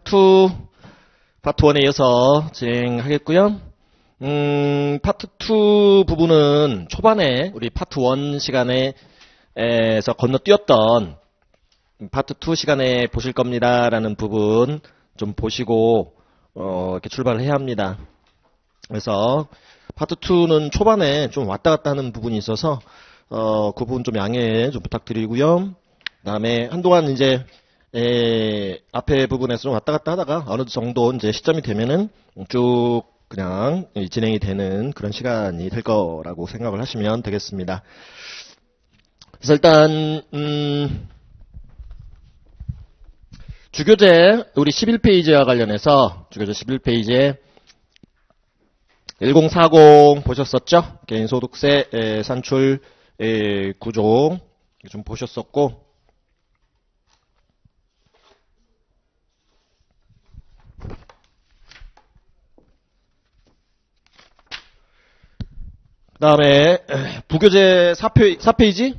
파트 1에 이어서 진행하겠고요. 파트 2 부분은 초반에 우리 파트 1 시간에서 건너뛰었던 파트 2 시간에 보실 겁니다. 라는 부분 좀 보시고, 이렇게 출발을 해야 합니다. 그래서 파트 2는 초반에 좀 왔다 갔다 하는 부분이 있어서, 그 부분 좀 양해 좀 부탁드리고요. 그 다음에 한동안 이제, 앞에 부분에서 좀 왔다 갔다 하다가 어느 정도 이제 시점이 되면은 쭉 그냥 진행이 되는 그런 시간이 될 거라고 생각을 하시면 되겠습니다. 그래서 일단, 주교재 우리 11페이지와 관련해서 주교재 11페이지에 1040 보셨었죠? 개인소득세 산출 구조 좀 보셨었고, 그 다음에 부교재 4페이지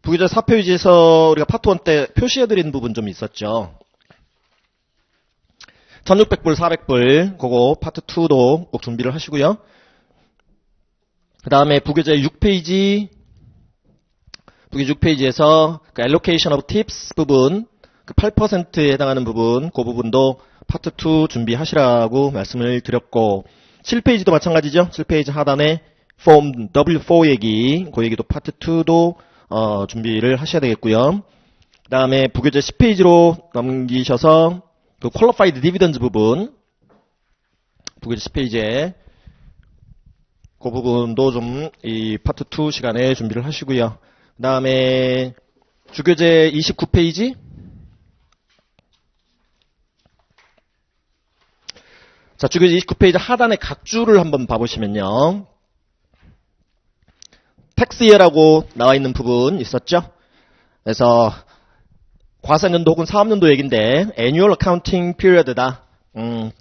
부교재 4페이지에서 우리가 파트 1 때 표시해드린 부분 좀 있었죠. 1600불, 400불 그거 파트 2도 꼭 준비를 하시고요. 그 다음에 부교재 6페이지 부교재 6페이지에서 그 allocation of tips 부분 그 8%에 해당하는 부분 그 부분도 파트 2 준비하시라고 말씀을 드렸고, 7페이지도 마찬가지죠. 7페이지 하단에 폼 W4 얘기 그 얘기도 파트 2도 준비를 하셔야 되겠고요. 그 다음에 부교재 10페이지로 넘기셔서 그 qualified dividends 부분 부교재 10페이지에 그 부분도 좀 이 파트 2 시간에 준비를 하시고요. 그 다음에 주교재 29페이지 자, 주교재 29페이지 하단의 각주를 한번 봐보시면요. 텍스이어라고 나와 있는 부분 있었죠? 그래서 과세년도 혹은 사업년도 얘기인데 annual accounting period다.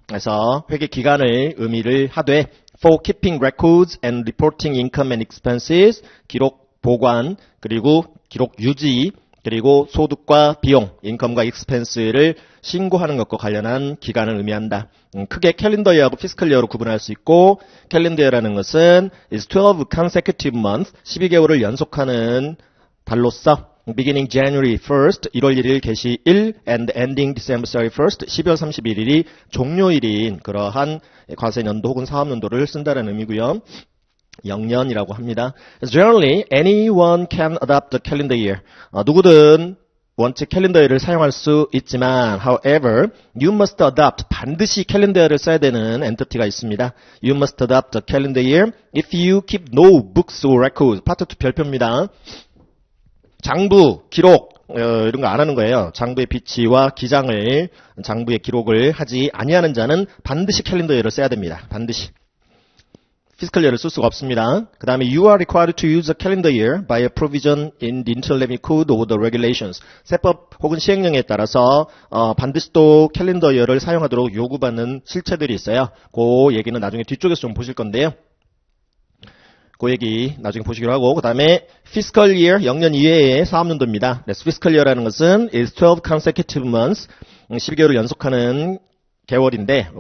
그래서 회계 기간을 의미를 하되 for keeping records and reporting income and expenses 기록 보관 그리고 기록 유지 그리고 소득과 비용 인컴과 expense를 신고하는 것과 관련한 기간을 의미한다. 크게 캘린더 이어하고 피스컬 이어로 구분할 수 있고, 캘린더 이어라는 것은 is 12 consecutive months 12개월을 연속하는 달로서 beginning January 1st 1월 1일 개시일 and ending December 31st 12월 31일이 종료일인 그러한 과세년도 혹은 사업년도를 쓴다는 의미고요. 영년이라고 합니다. Generally, anyone can adopt the calendar year. 누구든 원칙 캘린더를 사용할 수 있지만, however, you must adopt 반드시 캘린더를 써야 되는 엔티티가 있습니다. You must adopt the calendar year if you keep no books or records. 파트 2 별표입니다. 장부, 기록 이런 거 안 하는 거예요. 장부의 비치와 기장을 장부의 기록을 하지 아니하는 자는 반드시 캘린더를 써야 됩니다. 반드시. 피스컬 이어를 쓸 수가 없습니다. 그 다음에 you are required to use a calendar year by a provision in the Internal Revenue Code or the regulations. 세법 혹은 시행령에 따라서 반드시 또 캘린더 이어를 사용하도록 요구받는 실체들이 있어요. 그 얘기는 나중에 뒤쪽에서 좀 보실 건데요. 그 얘기 나중에 보시기로 하고, 그 다음에 fiscal year 영년 이외의 사업년도입니다. 그래서 fiscal year라는 것은 is 12 consecutive months 12개월을 연속하는 개월인데,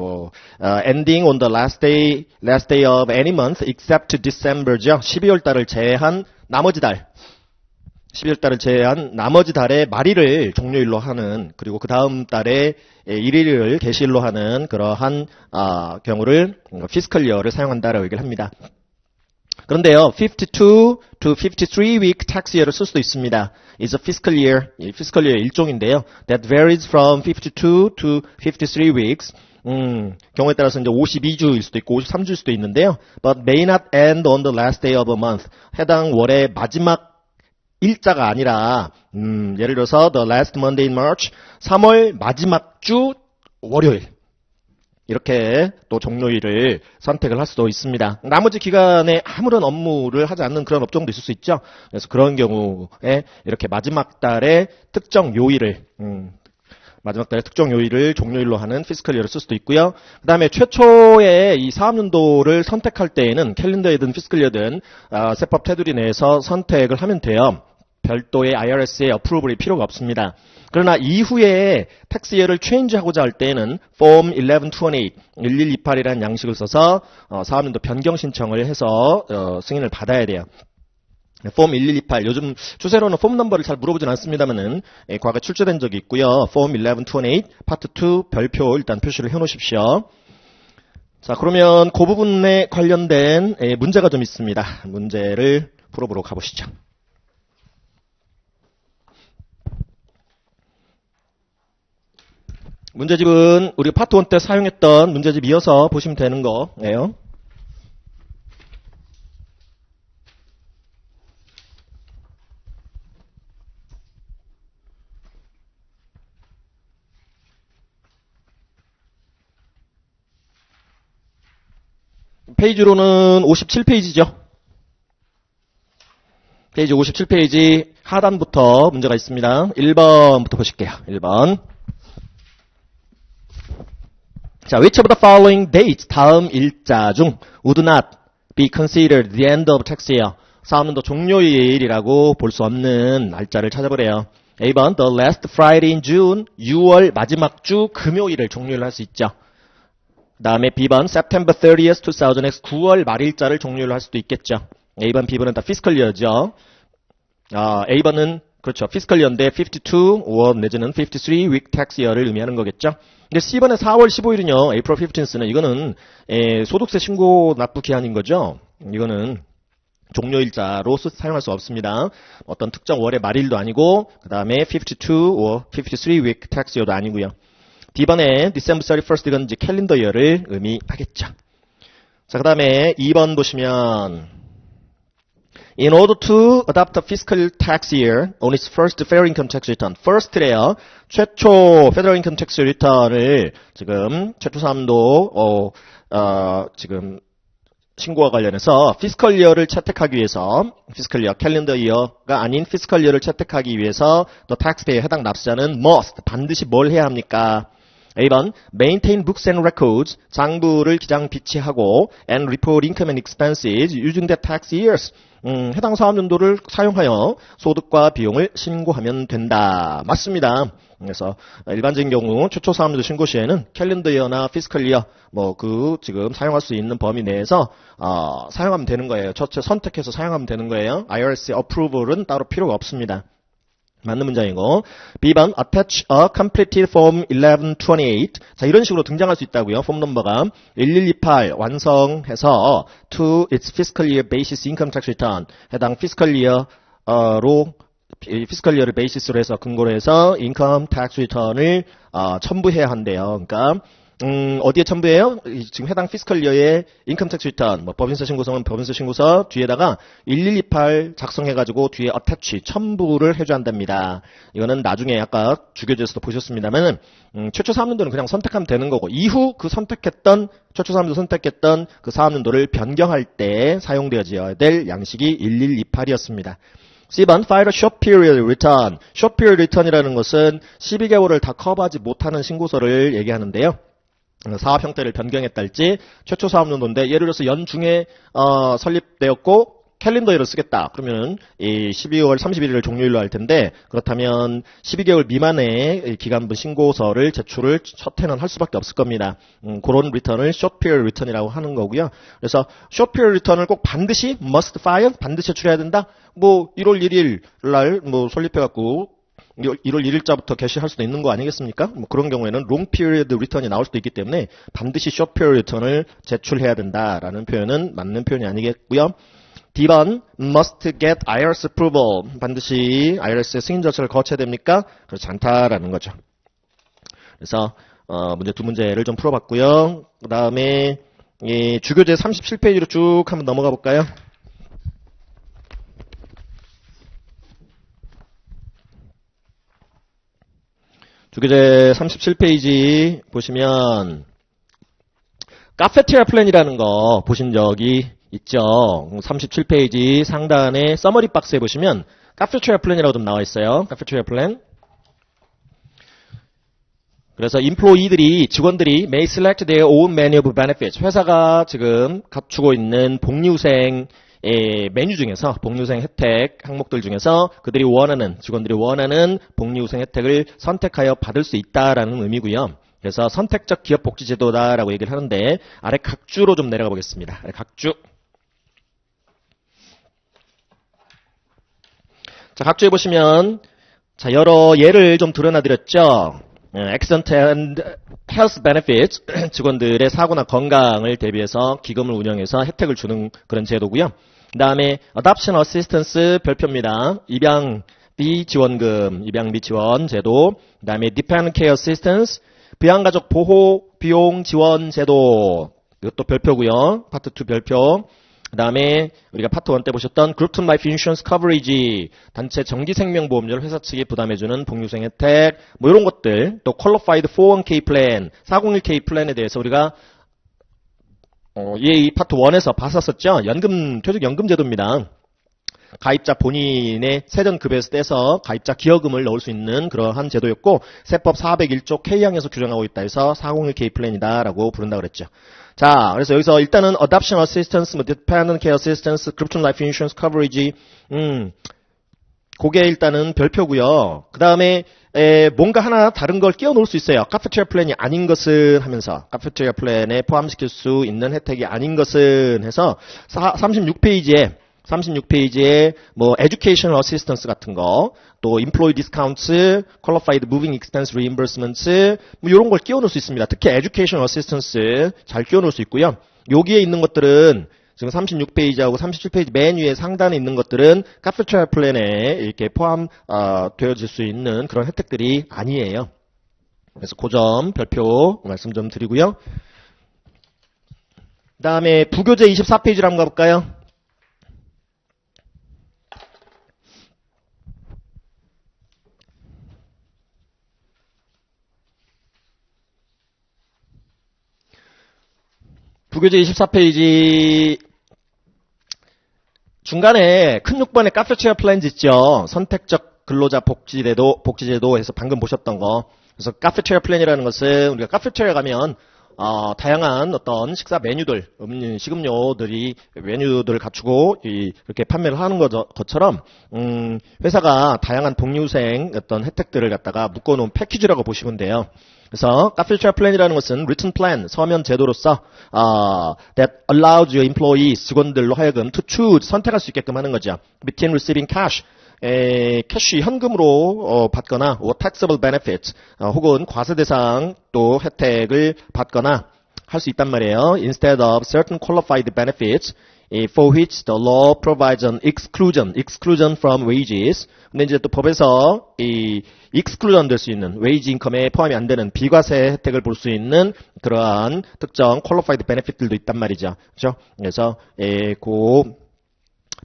ending on the last day of any month except December죠. 12월 달을 제외한 나머지 달. 12월 달을 제외한 나머지 달의 말일을 종료일로 하는, 그리고 그 다음 달의 1일을 개시일로 하는 그러한 경우를 fiscal year를 사용한다라고 얘기를 합니다. 그런데요, 52 to 53 week tax year를 쓸 수도 있습니다. It's a fiscal year, fiscal year 일종인데요. That varies from 52 to 53 weeks. 경우에 따라서 이제 52주일 수도 있고 53주일 수도 있는데요. But may not end on the last day of a month. 해당 월의 마지막 일자가 아니라, 예를 들어서 the last Monday in March, 3월 마지막 주 월요일. 이렇게 또 종료일을 선택을 할 수도 있습니다. 나머지 기간에 아무런 업무를 하지 않는 그런 업종도 있을 수 있죠. 그래서 그런 경우에 이렇게 마지막 달의 특정 요일을 마지막 달의 특정 요일을 종료일로 하는 fiscal year를 쓸 수도 있고요. 그 다음에 최초의 이 사업연도를 선택할 때에는 캘린더이든 fiscal year든 세법 테두리 내에서 선택을 하면 돼요. 별도의 IRS의 어프로벌이 필요가 없습니다. 그러나 이후에 텍스 이어를 체인지하고자 할 때는 Form 1128, 1128이라는 양식을 써서 사업연도 변경 신청을 해서 승인을 받아야 돼요. Form 1128, 요즘 추세로는 폼 넘버를 잘 물어보진 않습니다만은 과거에 출제된 적이 있고요. Form 1128, 파트 2 별표 일단 표시를 해놓으십시오. 자, 그러면 그 부분에 관련된 문제가 좀 있습니다. 문제를 풀어보러 가보시죠. 문제집은 우리가 파트 1 때 사용했던 문제집 이어서 보시면 되는 거예요. 페이지로는 57페이지죠. 페이지 57페이지 하단부터 문제가 있습니다. 1번부터 보실게요. 1번. 자, which of the following dates, 다음 일자 중 would not be considered the end of tax year? 사업연도 종료일이라고 볼 수 없는 날짜를 찾아보래요. A번, the last Friday in June, 6월 마지막 주 금요일을 종료일 할 수 있죠. 그 다음에 B번, September 30th, 2000X, 9월 말일자를 종료일 할 수도 있겠죠. A번, B번은 다 fiscal year죠. A번은 그렇죠. fiscal year인데 52월 내지는 53 week tax year를 의미하는 거겠죠. 근데 C번의 4월 15일은요. April 15th는 이거는 소득세 신고 납부 기한인 거죠. 이거는 종료일자로 사용할 수 없습니다. 어떤 특정 월의 말일도 아니고 그 다음에 52 or 53 week tax year도 아니고요. D번에 December 31st 이건 이제 캘린더 이어를 의미하겠죠. 자, 그 다음에 2번 보시면 In order to adopt a fiscal tax year on its first federal income tax return. first래요. 최초 federal income tax return을 지금 최초 사업연도 지금 신고와 관련해서 fiscal year를 채택하기 위해서 fiscal year, 캘린더 이어가 아닌 fiscal year를 채택하기 위해서 the taxpayer에 해당 납세자는 must 반드시 뭘 해야 합니까? A번, maintain books and records, 장부를 기장 비치하고 and report income and expenses using the tax years. 해당 사업연도를 사용하여 소득과 비용을 신고하면 된다. 맞습니다. 그래서 일반적인 경우 최초 사업연도 신고 시에는 캘린더 이어나 피스컬 이어 지금 사용할 수 있는 범위 내에서 사용하면 되는 거예요. 선택해서 사용하면 되는 거예요. IRS의 approval은 따로 필요가 없습니다. 맞는 문장이고. B번, attach a completed form 1128. 자, 이런 식으로 등장할 수 있다고요. 폼 넘버가 1128 완성해서 to its fiscal year basis income tax return. 해당 fiscal year로 fiscal year를 베이시스로 해서 근거로 해서 income tax return을 첨부해야 한대요. 그러니까 어디에 첨부해요? 지금 해당 피스컬 이어의 인컴 텍스 리턴, 법인세 신고서는 법인세 신고서 뒤에다가 1128 작성해가지고 뒤에 attach 첨부를 해줘야 한답니다. 이거는 나중에 아까 주교재에서도 보셨습니다만은 최초 사업연도는 그냥 선택하면 되는 거고 이후 그 최초 사업연도 선택했던 그 사업연도를 변경할 때 사용되어져야 될 양식이 1128이었습니다. C번, file a short period return. short period return이라는 것은 12개월을 다 커버하지 못하는 신고서를 얘기하는데요. 사업 형태를 변경했다 할지 최초 사업연도인데 예를 들어서 연중에 설립되었고 캘린더일을 쓰겠다. 그러면 이 12월 31일을 종료일로 할 텐데 그렇다면 12개월 미만의 기간분 신고서를 제출을 첫 해는 할 수밖에 없을 겁니다. 그런 리턴을 short period return이라고 하는 거고요. 그래서 short period return을 꼭 반드시 must file 반드시 제출해야 된다. 1월 1일 날 설립해갖고 1월 1일자부터 개시할 수도 있는 거 아니겠습니까? 그런 경우에는 long period return이 나올 수도 있기 때문에 반드시 short period return을 제출해야 된다라는 표현은 맞는 표현이 아니겠고요. D번, must get IRS approval. 반드시 IRS의 승인 절차를 거쳐야 됩니까? 그렇지 않다라는 거죠. 그래서 문제 두 문제를 좀 풀어봤고요. 그 다음에 주교재 37페이지로 쭉 한번 넘어가 볼까요? 주교재 37페이지 보시면 카페테리아 플랜이라는 거 보신 적이 있죠. 37페이지 상단에 서머리 박스에 보시면 카페테리아 플랜이라고 좀 나와 있어요. 카페테리아 플랜. 그래서 직원들이 may select their own menu of benefits. 회사가 지금 갖추고 있는 복리후생 메뉴 중에서 복리후생 혜택 항목들 중에서 직원들이 원하는 복리후생 혜택을 선택하여 받을 수 있다라는 의미고요. 그래서 선택적 기업복지제도다라고 얘기를 하는데 아래 각주로 좀 내려가 보겠습니다. 아래 각주. 자, 각주에 보시면 자, 여러 예를 좀 드러나드렸죠. Accident and Health Benefits, 직원들의 사고나 건강을 대비해서 기금을 운영해서 혜택을 주는 그런 제도고요. 그 다음에 Adoption Assistance 별표입니다. 입양비 지원금, 입양비 지원 제도. 그 다음에 Dependent Care Assistance, 부양가족 보호 비용 지원 제도. 이것도 별표고요. 파트 2 별표. 그 다음에 우리가 파트 1 때 보셨던 Group Term Life Insurance Coverage, 단체 정기생명보험료를 회사 측이 부담해주는 복리후생 혜택, 뭐 이런 것들, 또 Qualified 401k 플랜, 401k 플랜에 대해서 우리가 이 파트 1에서 봤었죠. 퇴직연금 제도입니다. 가입자 본인의 세전급여에서 떼서 가입자 기여금을 넣을 수 있는 그러한 제도였고, 세법 401조 K항에서 규정하고 있다 해서 401k 플랜이다라고 부른다 그랬죠. 자, 그래서 여기서 일단은 Adoption Assistance, Dependent Care Assistance, Group Term Life Insurance Coverage, 그게 일단은 별표고요. 그 다음에 뭔가 하나 다른 걸 끼워 놓을 수 있어요. 카페테리아 플랜이 아닌 것은 하면서 카페테리아 플랜에 포함시킬 수 있는 혜택이 아닌 것은 해서 36페이지에 뭐 Educational Assistance 같은 거, 또 Employee Discounts, Qualified Moving Expense Reimbursements, 뭐 이런 걸 끼워 놓을 수 있습니다. 특히 Educational Assistance 잘 끼워 놓을 수 있고요. 여기에 있는 것들은 지금 36페이지하고 37페이지 맨 위에 상단에 있는 것들은 카페테리아 플랜에 이렇게 되어질 수 있는 그런 혜택들이 아니에요. 그래서 그 점 별표 말씀 좀 드리고요. 그 다음에 부교재 24페이지로 한번 가볼까요? 부교재 24페이지 중간에 큰 6번에 카페테리아 플랜즈 있죠. 선택적 근로자 복지제도에서 방금 보셨던 거. 그래서 카페테리아 플랜이라는 것은 우리가 카페테리아 가면 다양한 어떤 식사 메뉴들, 식음료들이 메뉴들을 갖추고 이렇게 판매를 하는 것처럼 회사가 다양한 복리후생 어떤 혜택들을 갖다가 묶어놓은 패키지라고 보시면 돼요. 그래서 카페테리아 플랜이라는 것은 written plan, 서면 제도로서 that allows your employees, 직원들로 하여금 to choose, 선택할 수 있게끔 하는 거죠. between receiving cash, 캐시 현금으로 받거나 or taxable benefits, 혹은 과세 대상 또 혜택을 받거나 할 수 있단 말이에요. instead of certain qualified benefits for which the law provides an exclusion from wages. 근데 이제 또 법에서 이 exclusion 될 수 있는 wage income에 포함이 안 되는 비과세 혜택을 볼 수 있는 그러한 특정 qualified benefit들도 있단 말이죠. 그렇죠? 그래서 그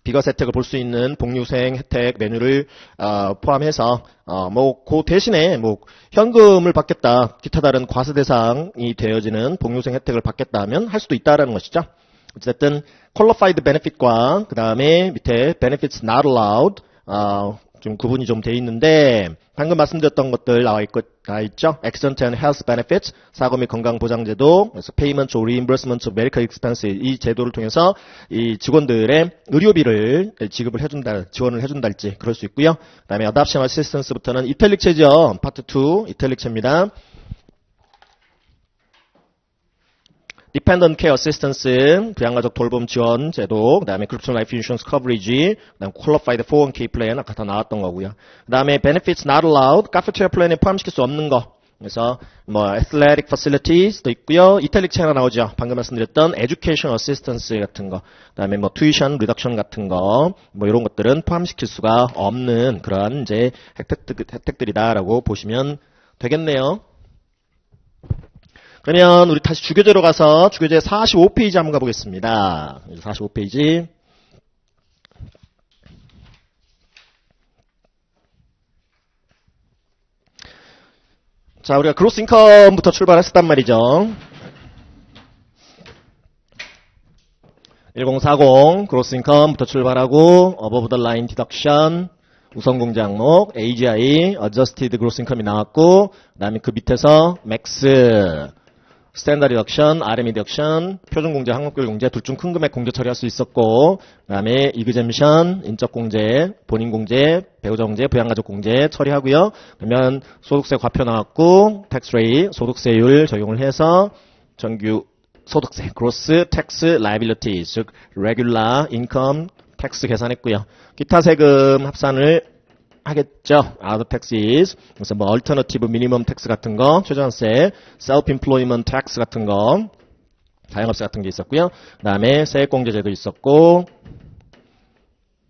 비과세 혜택을 볼 수 있는 복리후생 혜택 메뉴를 포함해서 그 대신에 현금을 받겠다, 기타 다른 과세 대상이 되어지는 복리후생 혜택을 받겠다 하면 할 수도 있다라는 것이죠. 어쨌든 qualified benefit과 그 다음에 밑에 benefits not allowed 좀 구분이 좀 돼 있는데 방금 말씀드렸던 것들 나와 있죠. Accident and Health Benefits, 사고 및 건강보장제도, 그래서 Payment or Reimbursement of Medical Expenses, 이 제도를 통해서 이 직원들의 의료비를 지급을 해준다, 지원을 해준달지 그럴 수 있고요. 그 다음에 Adoption Assistance부터는 이탈릭체죠. 파트 2 이탈릭체입니다. Dependent Care Assistance, 부양가족 돌봄 지원 제도, 그 다음에 Group Term Life Insurance Coverage, 그 다음에 Qualified 401k 플랜, 아까 다 나왔던 거고요. 그 다음에 Benefits Not Allowed, 카페테리아 플랜에 포함시킬 수 없는 거. 그래서 Athletic Facilities도 있고요. 이탈릭체 하나 나오죠. 방금 말씀드렸던 Education Assistance 같은 거, 그 다음에 Tuition Reduction 같은 거, 이런 것들은 포함시킬 수가 없는 그러한 이제 혜택들이다라고 보시면 되겠네요. 그러면 우리 다시 주교재로 가서 주교재 45페이지 한번 가보겠습니다. 45페이지. 자, 우리가 그로스 인컴부터 출발했었단 말이죠. 1040 그로스 인컴부터 출발하고 above the line deduction, 우선 공제 항목 AGI, Adjusted Gross Income이 나왔고, 그 다음에 그 밑에서 Max, 스탠다드 디덕션, RM 디덕션, 표준 공제, 항목별 공제 둘 중 큰 금액 공제 처리할 수 있었고, 그 다음에 이그젬션, 인적 공제, 본인 공제, 배우자 공제, 부양가족 공제 처리하고요. 그러면 소득세 과표 나왔고, 텍스 레이, 소득세율 적용을 해서 정규 소득세, gross tax liability, 즉 regular income tax 계산했고요. 기타 세금 합산을 하겠죠. Other taxes. 그래서 뭐 alternative minimum tax 같은 거, 최저한세, self-employment tax 같은 거, 자영업세 같은 게 있었고요. 그 다음에 세액공제제도 있었고,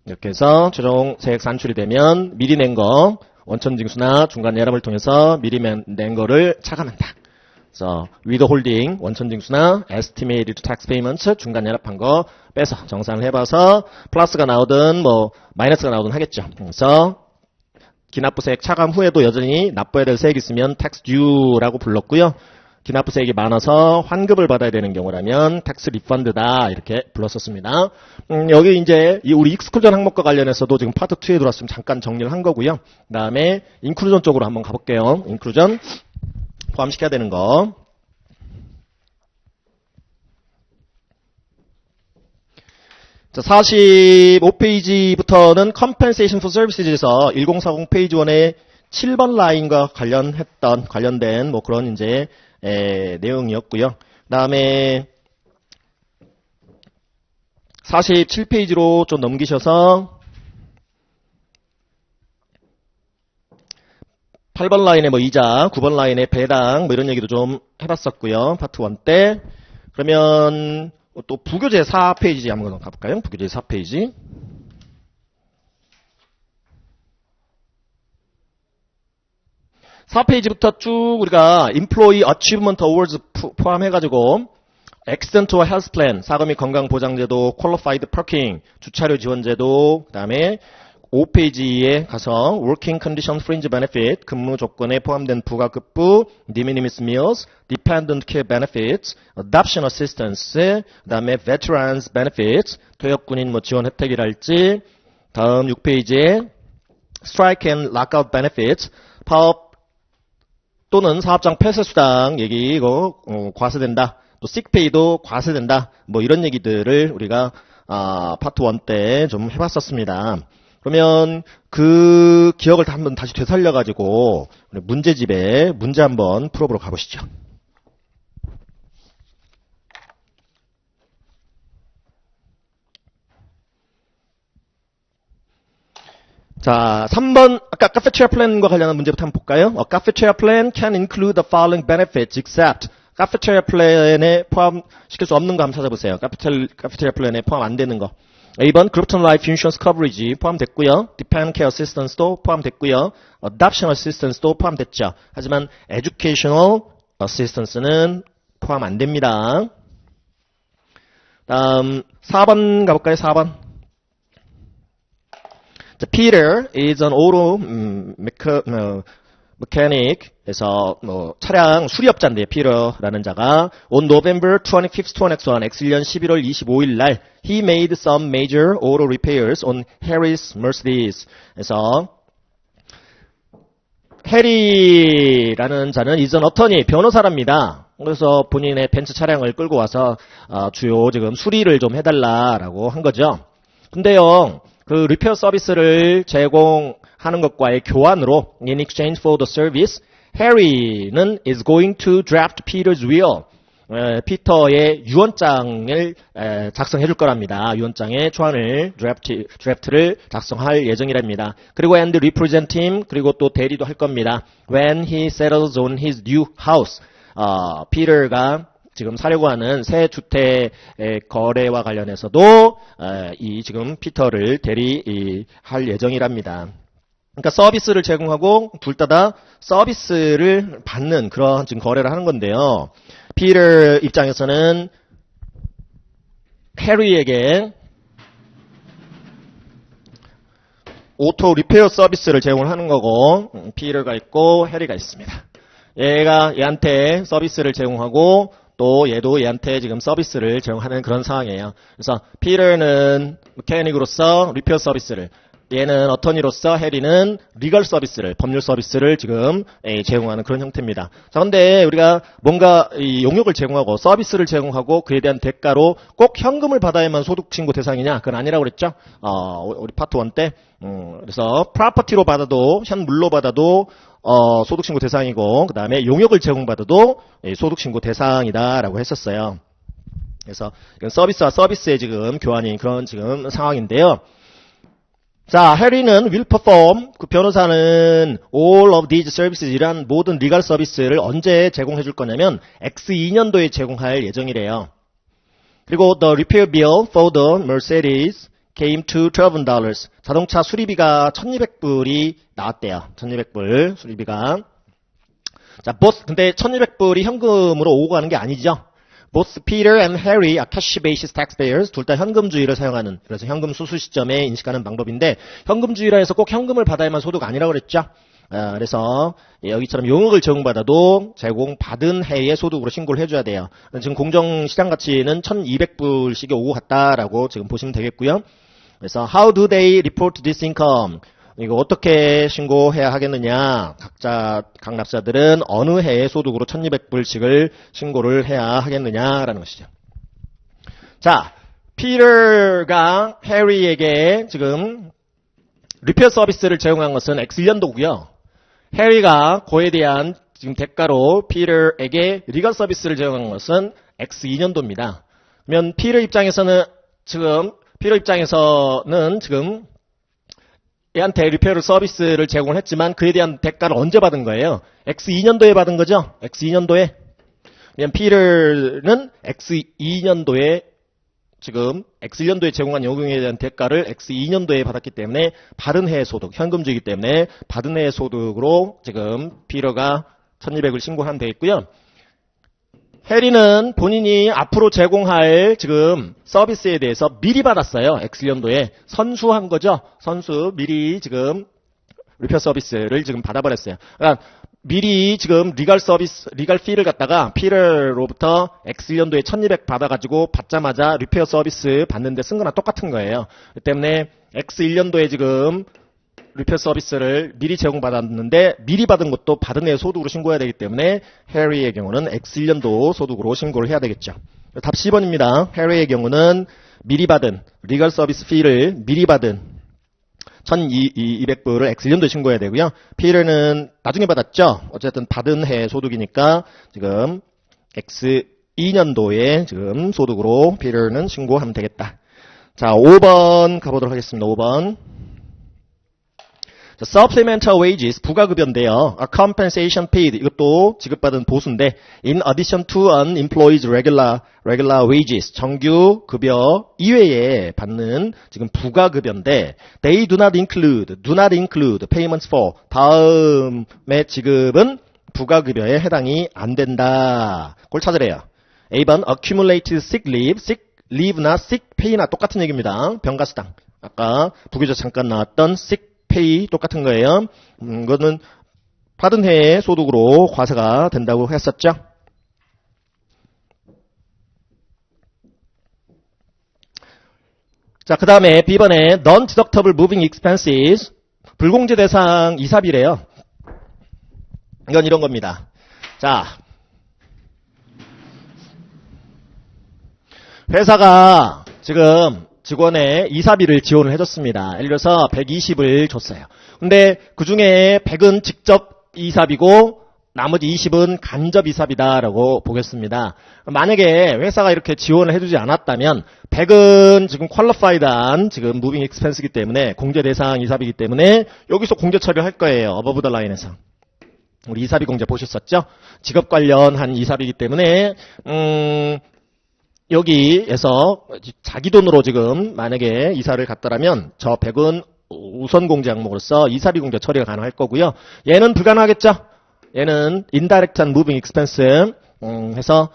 이렇게 해서 최종 세액 산출이 되면 미리 낸 거, 원천징수나 중간 예람을 통해서 미리 낸 거를 차감한다. 그래서 withholding, 원천징수나 estimated tax payments, 중간 예납한 거 빼서 정산을 해봐서 플러스가 나오든 뭐 마이너스가 나오든 하겠죠. 그래서 기납부세액 차감 후에도 여전히 납부해야 될 세액이 있으면 tax due라고 불렀고요. 기납부세액이 많아서 환급을 받아야 되는 경우라면 tax refund다 이렇게 불렀었습니다. 여기 이제 우리 익스클루전 항목과 관련해서도 지금 파트 2에 들어왔으면 잠깐 정리를 한 거고요. 그 다음에 인클루전 쪽으로 한번 가볼게요. 인클루전 포함시켜야 되는 거. 자, 45페이지부터는 Compensation for Services에서 1040 페이지 1의 7번 라인과 관련된 뭐 그런 이제 내용이었고요. 그다음에 47페이지로 좀 넘기셔서 8번 라인에 뭐 이자, 9번 라인에 배당 뭐 이런 얘기도 좀 해봤었고요. 파트 1 때. 그러면 또 부교재 4페이지 한번 가볼까요? 부교재 4페이지. (4페이지부터) 쭉 우리가 Employee Achievement Awards 포함해가지고 Accidental Health Plan, 사고 및 건강보장제도, Qualified Parking, 주차료 지원제도, 그 다음에 5페이지에 가서 Working Condition Fringe Benefit, 근무 조건에 포함된 부가급부, De minimis meals, Dependent Care Benefits, Adoption Assistance, 그 다음에 Veterans Benefits, 퇴역군인 뭐 지원 혜택이랄지, 다음 6페이지에 Strike and Lockout Benefits, 파업 또는 사업장 폐쇄수당 얘기, 이거 과세된다. 또 sickpay도 과세된다. 뭐 이런 얘기들을 우리가 파트 1 때 좀 해봤었습니다. 그러면 그 기억을 한번 다시 되살려가지고 문제집에 문제 한번 풀어보러 가보시죠. 자, 3번 아까 카페테리아 플랜과 관련한 문제부터 한번 볼까요? A cafeteria plan can include the following benefits except 카페테리아 플랜에 포함시킬 수 없는 거 한번 찾아보세요. 카페테리아 플랜에 포함 안 되는 거. A번 Group-term Life Insurance Coverage 포함됐고요. Dependent Care Assistance도 포함됐고요. Adoption Assistance도 포함됐죠. 하지만 Educational Assistance는 포함 안 됩니다. 다음 4번 가볼까요? 4번. 자, Peter is an auto mechanic. 그래서 뭐 차량 수리업자인데요. Peter라는 자가 on November 25th, 2001, X년 11월 25일 날 he made some major auto repairs on Harry's Mercedes. 그래서 해리라는 자는 is an attorney, 변호사랍니다. 그래서 본인의 벤츠 차량을 끌고 와서 주요 지금 수리를 좀 해달라라고 한 거죠. 근데요, 그 리페어 서비스를 제공하는 것과의 교환으로 in exchange for the service, 해리는 is going to draft Peter's will. 피터의 유언장을 작성해 줄 거랍니다. 유언장의 초안을 드래프트를 작성할 예정이랍니다. 그리고 and represent him, 그리고 또 대리도 할 겁니다. When he settles on his new house. 피터가 지금 사려고 하는 새 주택 거래와 관련해서도 이 지금 피터를 대리할 예정이랍니다. 그러니까 서비스를 제공하고 둘 다 서비스를 받는 그런 지금 거래를 하는 건데요. 피터 입장에서는 해리에게 오토 리페어 서비스를 제공하는 거고, 피터가 있고 해리가 있습니다. 얘가 얘한테 서비스를 제공하고 또 얘도 얘한테 지금 서비스를 제공하는 그런 상황이에요. 그래서 피터는 메케닉으로서 리페어 서비스를, 얘는 어터니로서 해리는 리걸 서비스를, 법률 서비스를 지금 제공하는 그런 형태입니다. 자, 근데 우리가 뭔가 이 용역을 제공하고 서비스를 제공하고 그에 대한 대가로 꼭 현금을 받아야만 소득 신고 대상이냐? 그건 아니라고 그랬죠? 우리 파트 1 때. 그래서 프로퍼티로 받아도, 현물로 받아도 소득 신고 대상이고, 그 다음에 용역을 제공받아도 소득 신고 대상이다라고 했었어요. 그래서 이건 서비스와 서비스의 지금 교환인 그런 지금 상황인데요. 자, 해리는 will perform, 그 변호사는 all of these services 이란 모든 리갈 서비스를 언제 제공해 줄 거냐면 X2년도에 제공할 예정이래요. 그리고 the repair bill for the Mercedes came to $1,200. 자동차 수리비가 1,200불이 나왔대요. 1,200불 수리비가. 자, 근데 1,200불이 현금으로 오고 가는 게 아니죠. Both Peter and Harry are cash basis taxpayers. 둘 다 현금주의를 사용하는, 그래서 현금 수수 시점에 인식하는 방법인데, 현금주의라 해서 꼭 현금을 받아야만 소득 아니라고 그랬죠. 그래서 여기처럼 용역을 제공받아도 제공받은 해의 소득으로 신고를 해줘야 돼요. 지금 공정시장 가치는 1,200불씩이 오고 갔다라고 지금 보시면 되겠고요. 그래서 how do they report this income? 이거 어떻게 신고해야 하겠느냐? 각 납세자들은 어느 해의 소득으로 1,200불씩을 신고를 해야 하겠느냐라는 것이죠. 자, 피터가 해리에게 지금 리페어 서비스를 제공한 것은 X1년도고요. 해리가 그에 대한 지금 대가로 피터에게 리걸 서비스를 제공한 것은 X2년도입니다. 그러면 피터 입장에서는 지금 얘한테 리페어 서비스를 제공을 했지만 그에 대한 대가를 언제 받은 거예요? X2년도에 받은 거죠? X2년도에. 그냥 피터는 X2년도에 지금 X1년도에 제공한 요금에 대한 대가를 X2년도에 받았기 때문에 받은 해의 소득, 현금주이기 때문에 받은 해의 소득으로 지금 피터가 1,200을 신고하면 되겠고요. 해리는 본인이 앞으로 제공할 지금 서비스에 대해서 미리 받았어요. X1년도에 선수한 거죠. 선수 미리 지금 리페어 서비스를 지금 받아버렸어요. 그러니까 미리 지금 리갈 피를 갖다가 피터로부터 X1년도에 1,200 받아가지고 받자마자 리페어 서비스 받는데 쓴 거랑 똑같은 거예요. 그 때문에 X1년도에 지금 리페어 서비스를 미리 제공받았는데 미리 받은 것도 받은 해의 소득으로 신고해야 되기 때문에 해리의 경우는 X1년도 소득으로 신고를 해야 되겠죠. 답 10번입니다. 해리의 경우는 미리 받은 리걸 서비스 피를 미리 받은 1,200불을 X1년도에 신고해야 되고요. 피터는 나중에 받았죠. 어쨌든 받은 해의 소득이니까 지금 X2년도에 지금 소득으로 피터는 신고하면 되겠다. 자, 5번 가보도록 하겠습니다. 5번. Supplemental wages, 부가급여인데요. A compensation paid, 이것도 지급받은 보수인데, in addition to an employee's regular wages, 정규 급여 이외에 받는 지금 부가급여인데, they do not include payments for, 다음의 지급은 부가급여에 해당이 안 된다. 그걸 찾으래요. A번 accumulated sick leave나 sick pay나 똑같은 얘기입니다. 병가수당. 아까 부교재 잠깐 나왔던 sick 페이 똑같은 거예요. 이거는 받은 해의 소득으로 과세가 된다고 했었죠. 자, 그 다음에 B번에 Non-deductible moving expenses, 불공제 대상 이사비래요. 이건 이런 겁니다. 자, 회사가 지금 직원의 이사비를 지원을 해줬습니다. 예를 들어서 120을 줬어요. 근데 그 중에 100은 직접 이사비고 나머지 20은 간접 이사비다라고 보겠습니다. 만약에 회사가 이렇게 지원을 해주지 않았다면 100은 지금 퀄리파이드한 지금 무빙 익스펜스이기 때문에 공제 대상 이사비이기 때문에 여기서 공제 처리를 할 거예요. 어버브 더 라인에서. 우리 이사비 공제 보셨었죠? 직업 관련한 이사비이기 때문에 여기에서 자기 돈으로 지금 만약에 이사를 갔더라면 저 100은 우선 공제 항목으로서 이사비 공제 처리가 가능할 거고요. 얘는 불가능하겠죠? 얘는 인다이렉트한 무빙 익스펜스 해서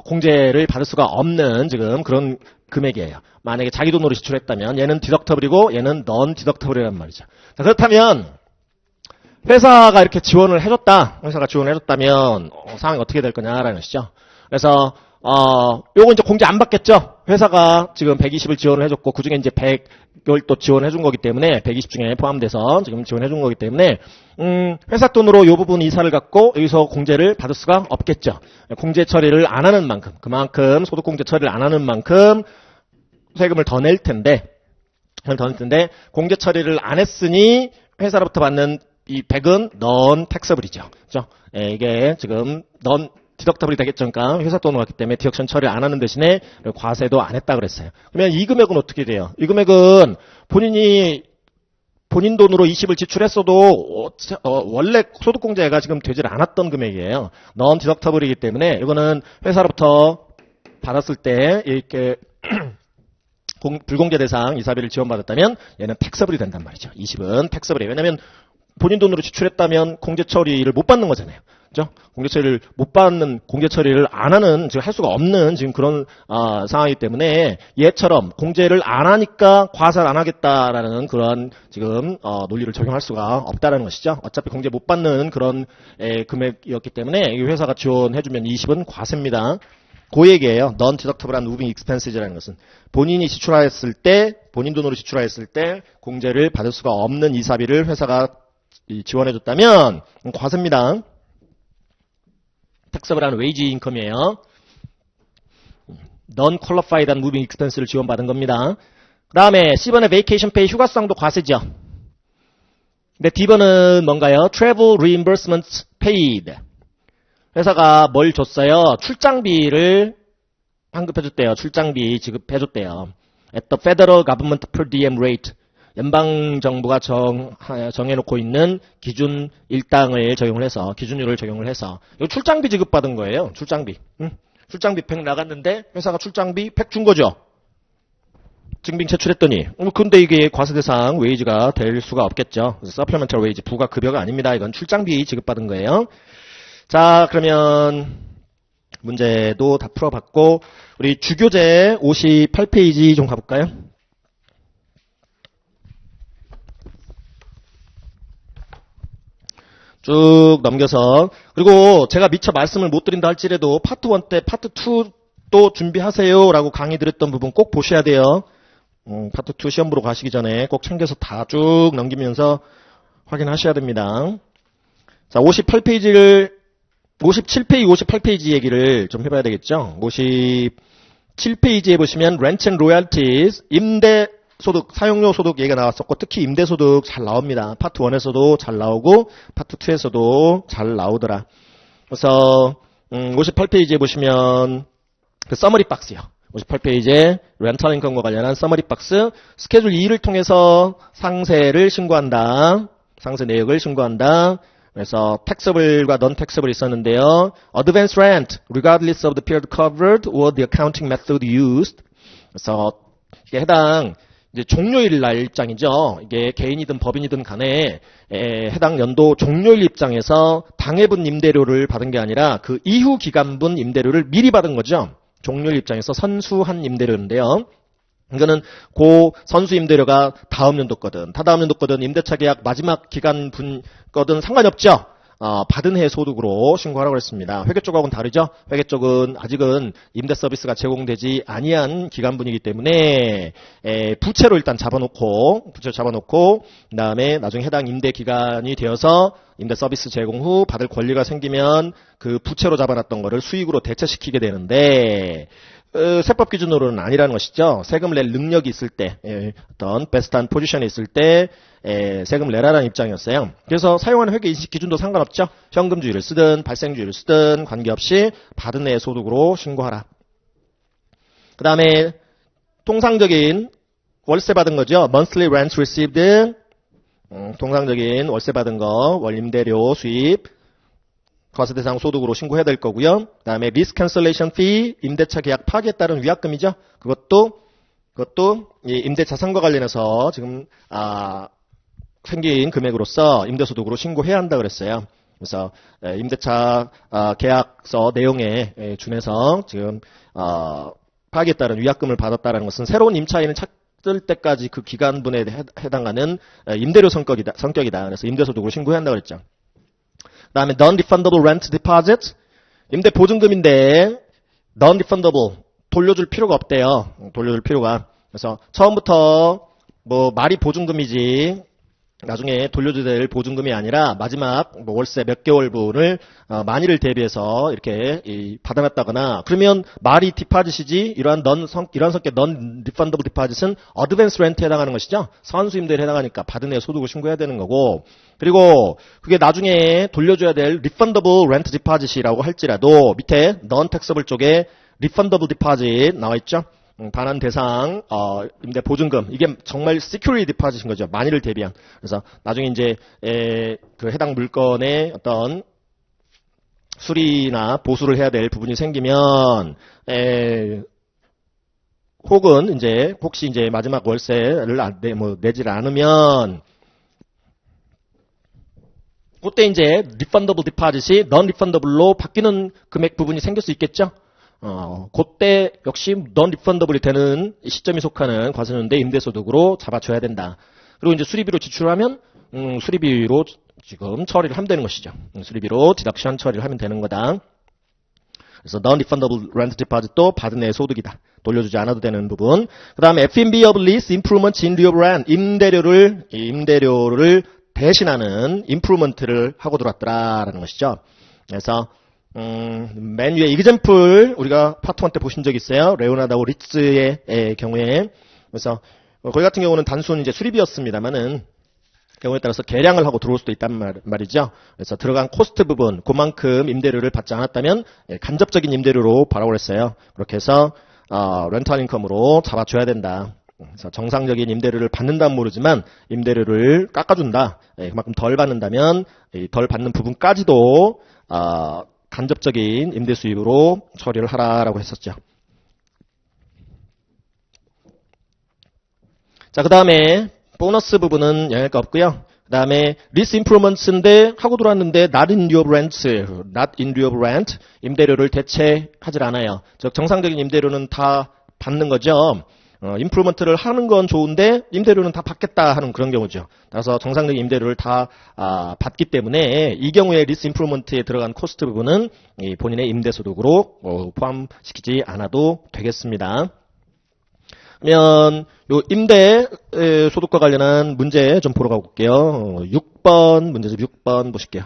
공제를 받을 수가 없는 지금 그런 금액이에요. 만약에 자기 돈으로 지출했다면 얘는 디덕터블이고 얘는 넌 디덕터블이란 말이죠. 자, 그렇다면 회사가 이렇게 지원을 해줬다. 회사가 지원을 해줬다면 상황이 어떻게 될 거냐라는 것이죠. 그래서 요거 이제 공제 안 받겠죠? 회사가 지금 120을 지원을 해줬고, 그 중에 이제 100을 또 지원해준 거기 때문에, 120 중에 포함돼서 지금 지원해준 거기 때문에, 회사 돈으로 요 부분 이사를 갖고 여기서 공제를 받을 수가 없겠죠. 공제 처리를 안 하는 만큼, 그만큼 소득공제 처리를 안 하는 만큼 세금을 더 낼 텐데, 공제 처리를 안 했으니 회사로부터 받는 이 100은 넌 텍서블이죠. 그죠? 이게 지금 넌 디덕터블이 되겠죠. 그러니까 회사 돈으로 왔기 때문에 디덕션 처리를 안 하는 대신에 과세도 안 했다 그랬어요. 그러면 이 금액은 어떻게 돼요? 이 금액은 본인 돈으로 20을 지출했어도 원래 소득공제가 지금 되질 않았던 금액이에요. 넌 디덕터블이기 때문에 이거는 회사로부터 받았을 때 이렇게 불공제 대상 이사비를 지원받았다면 얘는 텍서블이 된단 말이죠. 20은 텍서블이에요. 왜냐하면 본인 돈으로 지출했다면 공제 처리를 못 받는 거잖아요. 그죠? 공제 처리를 못 받는, 공제 처리를 안 하는, 지금 할 수가 없는 지금 그런 상황이기 때문에 얘처럼 공제를 안 하니까 과세를 안 하겠다라는 그런 지금 논리를 적용할 수가 없다라는 것이죠. 어차피 공제 못 받는 그런 금액이었기 때문에 이 회사가 지원해주면 20은 과세입니다. 그 얘기예요. Non-deductible한 moving expenses라는 것은 본인이 지출하였을 때, 본인 돈으로 지출하였을 때 공제를 받을 수가 없는 이사비를 회사가 지원해줬다면 과세입니다. taxable한 wage income이에요. Non-qualified한 moving expense를 지원받은 겁니다. 그 다음에 C번의 vacation pay 휴가수당도 과세죠. 근데 D번은 뭔가요? travel reimbursements paid. 회사가 뭘 줬어요? 출장비를 환급해줬대요. 출장비 지급해줬대요. At the federal government per diem rate. 연방정부가 정해놓고 있는 기준 일당을 적용을 해서, 기준율을 적용을 해서. 이거 출장비 지급받은 거예요. 출장비. 출장비 팩 나갔는데 회사가 출장비 팩 준 거죠. 증빙 제출했더니. 근데 이게 과세대상 웨이지가 될 수가 없겠죠. 서플리멘털 웨이지, 부가 급여가 아닙니다. 이건 출장비 지급받은 거예요. 자, 그러면 문제도 다 풀어봤고 우리 주교재 58페이지 좀 가볼까요? 쭉 넘겨서, 그리고 제가 미처 말씀을 못 드린다 할지라도 파트 1 때 파트 2도 준비하세요 라고 강의 드렸던 부분 꼭 보셔야 돼요. 파트 2 시험 보러 가시기 전에 꼭 챙겨서 다 쭉 넘기면서 확인하셔야 됩니다. 자, 57페이지, 58페이지 얘기를 좀 해봐야 되겠죠. 57페이지에 보시면 Rent and Royalties, 임대소득, 사용료 소득 얘기가 나왔었고 특히 임대소득 잘 나옵니다. 파트 1에서도 잘 나오고 파트 2에서도 잘 나오더라. 그래서 58페이지에 보시면 그 서머리 박스요. 58페이지에 렌탈 인컴과 관련한 서머리 박스, 스케줄 2를 통해서 상세를 신고한다. 상세 내역을 신고한다. 그래서 taxable과 non-taxable 있었는데요. Advance rent, regardless of the period covered or the accounting method used. 그래서 이게 해당 이제 종료일 날짜이죠. 이게 개인이든 법인이든 간에 해당 연도 종료일 입장에서 당해분 임대료를 받은 게 아니라 그 이후 기간분 임대료를 미리 받은 거죠. 종료일 입장에서 선수한 임대료인데요. 이거는 고 선수 임대료가 다음 연도 거든 다다음 연도 거든 임대차 계약 마지막 기간 분 거든 상관이 없죠. 받은 해 소득으로 신고하라고 했습니다. 회계 쪽하고는 다르죠. 회계 쪽은 아직은 임대 서비스가 제공되지 아니한 기간분이기 때문에 부채로 일단 잡아놓고 그다음에 나중에 해당 임대 기간이 되어서 임대 서비스 제공 후 받을 권리가 생기면 그 부채로 잡아놨던 거를 수익으로 대체시키게 되는데 세법 기준으로는 아니라는 것이죠. 세금을 낼 능력이 있을 때, 어떤 베스트한 포지션에 있을 때 세금을 내라라는 입장이었어요. 그래서 사용하는 회계 인식 기준도 상관없죠. 현금주의를 쓰든 발생주의를 쓰든 관계없이 받은 해의 소득으로 신고하라. 그 다음에 통상적인 월세 받은 거죠. Monthly rent received. 통상적인 월세 받은 거, 월 임대료 수입. 과세대상 소득으로 신고해야 될 거고요. 그 다음에 lease cancellation fee, 임대차 계약 파기에 따른 위약금이죠. 그것도 이 임대차 상과 관련해서 지금 생긴 금액으로서 임대소득으로 신고해야 한다 그랬어요. 그래서 임대차 계약서 내용에 준해서 지금 파기에 따른 위약금을 받았다는 것은 새로운 임차인을 찾을 때까지 그 기간분에 해당하는 임대료 성격이다. 그래서 임대소득으로 신고해야 한다 그랬죠. 그 다음에 non-refundable rent deposit, 임대 보증금인데 non-refundable, 돌려줄 필요가 없대요. 돌려줄 필요가. 그래서 처음부터 뭐 말이 보증금이지 나중에 돌려줘야 될 보증금이 아니라 마지막 뭐 월세 몇 개월분을 만일을 대비해서 이렇게 받아놨다거나, 그러면 말이 디파짓이지 이러한 성격 non-refundable deposit은 어드밴스 렌트에 해당하는 것이죠. 선수 임대에 해당하니까 받은 애 소득을 신고해야 되는 거고, 그리고 그게 나중에 돌려줘야 될 refundable rent deposit이라고 할지라도 밑에 non-taxable 쪽에 refundable deposit 나와 있죠. 반환 대상 임대 보증금, 이게 정말 security deposit인 거죠. 만일을 대비한. 그래서 나중에 이제 그 해당 물건의 어떤 수리나 보수를 해야 될 부분이 생기면 혹은 이제 혹시 이제 마지막 월세를 내질 않으면 그때 이제 refundable deposit이 non-refundable로 바뀌는 금액 부분이 생길 수 있겠죠. 그때 역시 non-refundable이 되는 시점이 속하는 과세연대 임대소득으로 잡아줘야 된다. 그리고 이제 수리비로 지출하면 수리비로 지금 처리를 하면 되는 것이죠. 수리비로 디덕션 처리를 하면 되는 거다. 그래서 non-refundable rent deposit도 받은 애 소득이다. 돌려주지 않아도 되는 부분. 그 다음에 F&B of lease improvements in lieu of rent, 임대료를 대신하는 improvement를 하고 들어왔더라라는 것이죠. 그래서 맨 위에 example 우리가 파트 1 때 보신 적 있어요. 레오나르도 리츠의 경우에. 그래서 거기 같은 경우는 단순 이제 수리비였습니다만은 경우에 따라서 계량을 하고 들어올 수도 있단 말이죠. 그래서 들어간 코스트 부분, 그만큼 임대료를 받지 않았다면 간접적인 임대료로 바라고 했어요. 그렇게 해서 렌탈 인컴으로 잡아줘야 된다. 그래서 정상적인 임대료를 받는다면 모르지만 임대료를 깎아준다. 그만큼 덜 받는다면 덜 받는 부분까지도 간접적인 임대 수입으로 처리를 하라라고 했었죠. 자, 그 다음에 보너스 부분은 영향가 없고요. 그 다음에 lease improvements인데 하고 들어왔는데 not in lieu of rent, 임대료를 대체하지 않아요. 즉 정상적인 임대료는 다 받는 거죠. 임프루먼트를 하는 건 좋은데 임대료는 다 받겠다 하는 그런 경우죠. 따라서 정상적인 임대료를 다 받기 때문에 이 경우에 리스 임프루먼트에 들어간 코스트 부분은 본인의 임대소득으로 포함시키지 않아도 되겠습니다. 그러면 요 임대 소득과 관련한 문제 좀 보러 가볼게요. 6번 문제집 6번 보실게요.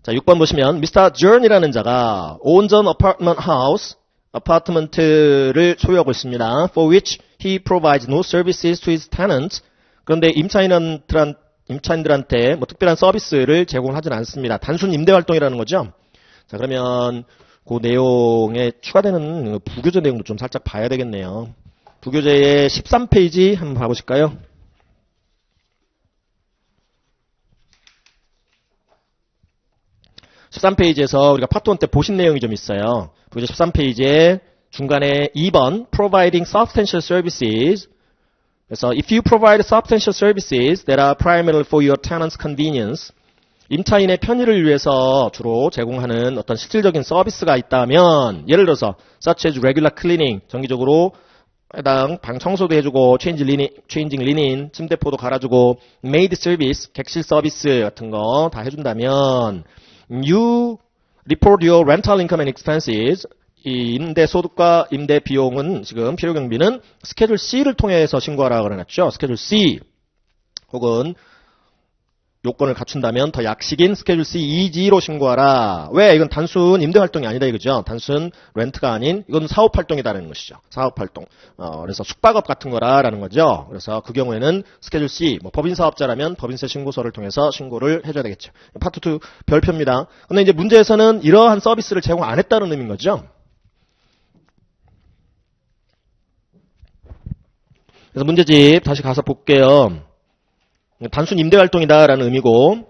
자, 6번 보시면 Mr. Journ이라는 자가 owns an apartment house, 아파트먼트를 소유하고 있습니다. For which he provides no services to his tenants. 그런데 임차인들한테 뭐 특별한 서비스를 제공하지는 않습니다. 단순 임대 활동이라는 거죠. 자, 그러면 그 내용에 추가되는 부교재 내용도 좀 살짝 봐야 되겠네요. 부교재의 13페이지 한번 봐보실까요? 13페이지에서 우리가 파트 1 때 보신 내용이 좀 있어요. 부교재 13페이지에 중간에 2번 providing substantial services. 그래서 if you provide substantial services that are primarily for your tenant's convenience, 임차인의 편의를 위해서 주로 제공하는 어떤 실질적인 서비스가 있다면, 예를 들어서 such as regular cleaning, 정기적으로 해당 방 청소도 해주고 changing linen, 침대포도 갈아주고 maid service, 객실 서비스 같은 거 다 해준다면 you report your rental income and expenses. 이 임대 소득과 임대 비용은 지금 필요 경비는 스케줄 C를 통해서 신고하라고 그래놨죠. 스케줄 C 혹은 요건을 갖춘다면 더 약식인 스케줄 C2G로 신고하라. 왜? 이건 단순 임대 활동이 아니다 이거죠. 단순 렌트가 아닌 이건 사업 활동이다라는 것이죠. 사업 활동. 그래서 숙박업 같은 거라라는 거죠. 그래서 그 경우에는 스케줄 C, 뭐 법인 사업자라면 법인세 신고서를 통해서 신고를 해줘야 되겠죠. 파트 2 별표입니다. 근데 이제 문제에서는 이러한 서비스를 제공 안 했다는 의미인 거죠. 그래서 문제집 다시 가서 볼게요. 단순 임대 활동이다라는 의미고,